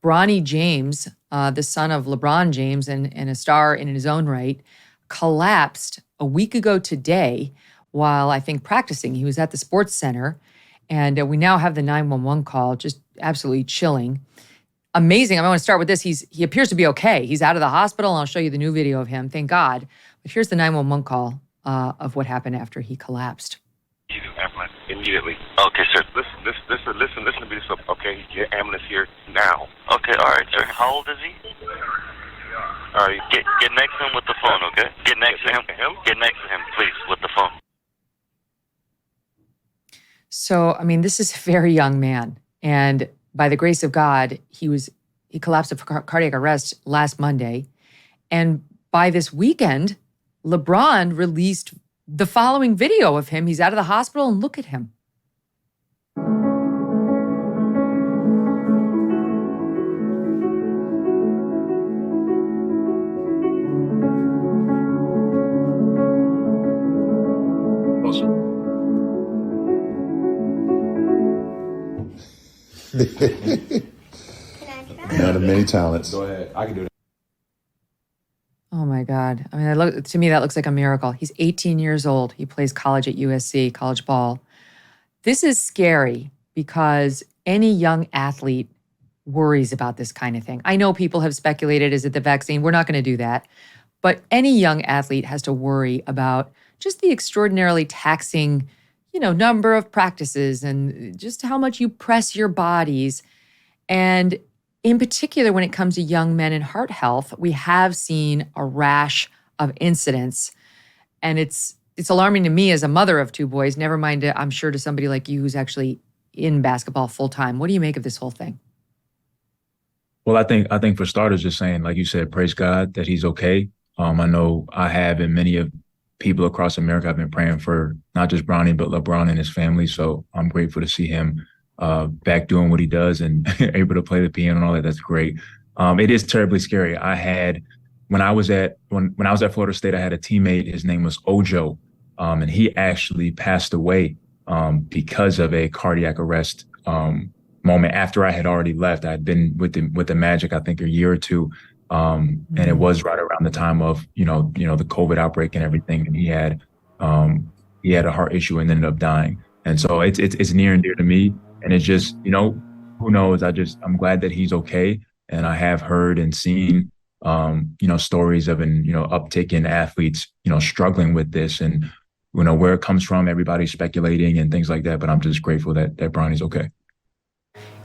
Bronny James, the son of LeBron James and a star in his own right, collapsed a week ago today while I think practicing. He was at the sports center, and we now have the 911 call, just absolutely chilling. Amazing. I want to start with this. He appears to be okay. He's out of the hospital, and I'll show you the new video of him. Thank God. But here's the 911 call of what happened after he collapsed. You do ambulance immediately. Okay, sir. Listen to me. Okay, get ambulance here now. Okay, all right, sir. How old is he? All right. Get next to him with the phone, okay? Get next to him. Get next to him, please, with the phone. So, I mean, this is a very young man. And by the grace of God, he collapsed of cardiac arrest last Monday. And by this weekend, LeBron released the following video of him. He's out of the hospital, and look at him. One of many talents. Go ahead. I can do that. Oh my God. I mean, to me, that looks like a miracle. He's 18 years old. He plays college at USC, college ball. This is scary because any young athlete worries about this kind of thing. I know people have speculated, is it the vaccine? We're not going to do that. But any young athlete has to worry about just the extraordinarily taxing, number of practices and just how much you press your bodies. And in particular, when it comes to young men and heart health, we have seen a rash of incidents. And it's alarming to me as a mother of two boys, never mind, I'm sure, to somebody like you who's actually in basketball full time. What do you make of this whole thing? Well, I think for starters, just saying, like you said, praise God that he's okay. I know I have, and many of people across America have been praying for not just Bronny, but LeBron and his family. So I'm grateful to see him back doing what he does and able to play the piano and all that. That's great. It is terribly scary. When I was at Florida State, I had a teammate. His name was Ojo, and he actually passed away because of a cardiac arrest moment after I had already left. I had been with the Magic, I think, a year or two. And it was right around the time of, the COVID outbreak and everything. And he had a heart issue and ended up dying. And so it's near and dear to me. And it's just, who knows? I'm glad that he's okay. And I have heard and seen, stories of an, uptick in athletes, struggling with this, and, where it comes from, everybody's speculating and things like that. But I'm just grateful that Bronny's okay.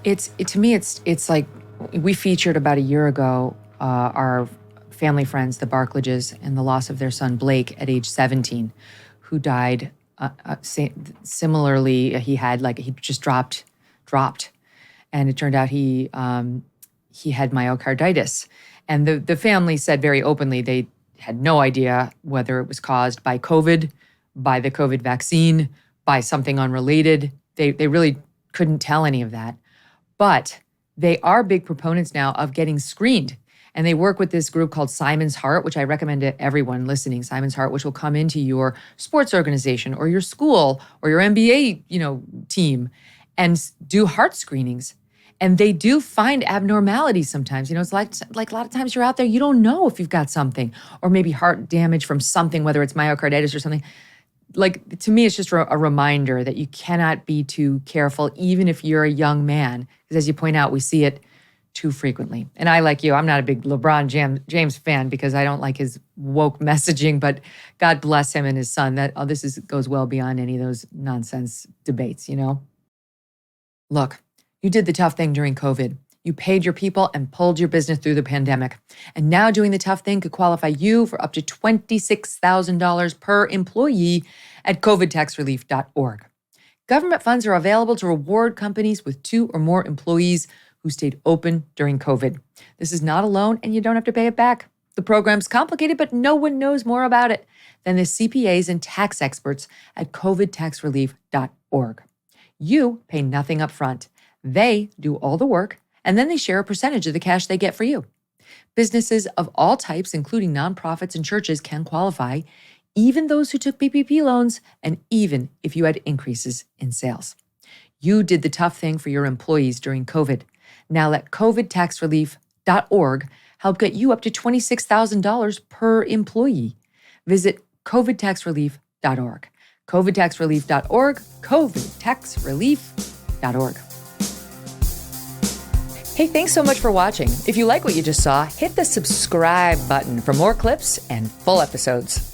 To me, it's like we featured about a year ago, our family friends, the Barklages, and the loss of their son, Blake, at age 17, who died. Similarly, he just dropped. And it turned out he had myocarditis. And the family said very openly they had no idea whether it was caused by COVID, by the COVID vaccine, by something unrelated. They really couldn't tell any of that. But they are big proponents now of getting screened. And they work with this group called Simon's Heart, which I recommend to everyone listening, Simon's Heart, which will come into your sports organization or your school or your NBA, team and do heart screenings. And they do find abnormalities sometimes. It's like a lot of times you're out there, you don't know if you've got something, or maybe heart damage from something, whether it's myocarditis or something. Like, to me, it's just a reminder that you cannot be too careful, even if you're a young man. Because as you point out, we see it too frequently. And I, like you, I'm not a big LeBron James fan because I don't like his woke messaging, but God bless him and his son. This goes well beyond any of those nonsense debates, Look, you did the tough thing during COVID. You paid your people and pulled your business through the pandemic. And now doing the tough thing could qualify you for up to $26,000 per employee at covidtaxrelief.org. Government funds are available to reward companies with 2 or more employees who stayed open during COVID. This is not a loan, and you don't have to pay it back. The program's complicated, but no one knows more about it than the CPAs and tax experts at covidtaxrelief.org. You pay nothing up front. They do all the work, and then they share a percentage of the cash they get for you. Businesses of all types, including nonprofits and churches, can qualify, even those who took PPP loans, and even if you had increases in sales. You did the tough thing for your employees during COVID. Now let covidtaxrelief.org help get you up to $26,000 per employee. Visit covidtaxrelief.org. covidtaxrelief.org, covidtaxrelief.org. Hey, thanks so much for watching. If you like what you just saw, hit the subscribe button for more clips and full episodes.